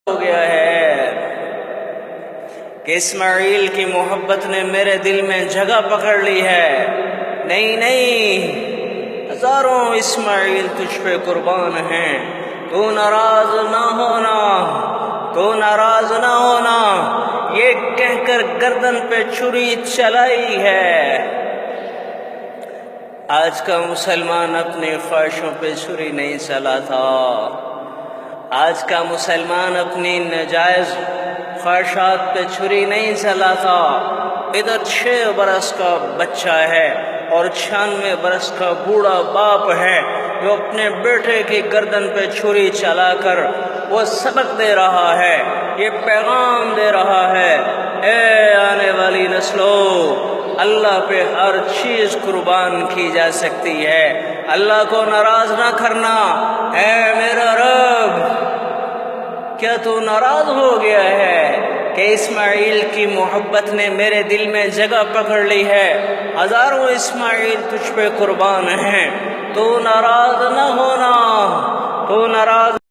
ہو گیا ہے کہ اسماعیل کی محبت نے میرے دل میں جگہ پکڑ لی ہے۔ نہیں نہیں، ہزاروں اسماعیل تجھ پہ قربان ہیں، تو ناراض نہ ہونا، تو ناراض نہ ہونا، یہ کہہ کر گردن پہ چھری چلائی ہے۔ آج کا مسلمان اپنی خواہشوں پہ چھری نہیں چلاتا، آج کا مسلمان اپنی ناجائز خواہشات پہ چھری نہیں چلاتا۔ ادھر 6 برس کا بچہ ہے اور 96 برس کا بوڑھا باپ ہے جو اپنے بیٹے کی گردن پہ چھری چلا کر وہ سبق دے رہا ہے، یہ پیغام دے رہا ہے، اے آنے والی نسلوں، اللہ پہ ہر چیز قربان کی جا سکتی ہے، اللہ کو ناراض نہ کرنا۔ اے میرا رب، کیا تو ناراض ہو گیا ہے کہ اسماعیل کی محبت نے میرے دل میں جگہ پکڑ لی ہے؟ ہزاروں اسماعیل تجھ پہ قربان ہیں، تو ناراض نہ ہونا، تو ناراض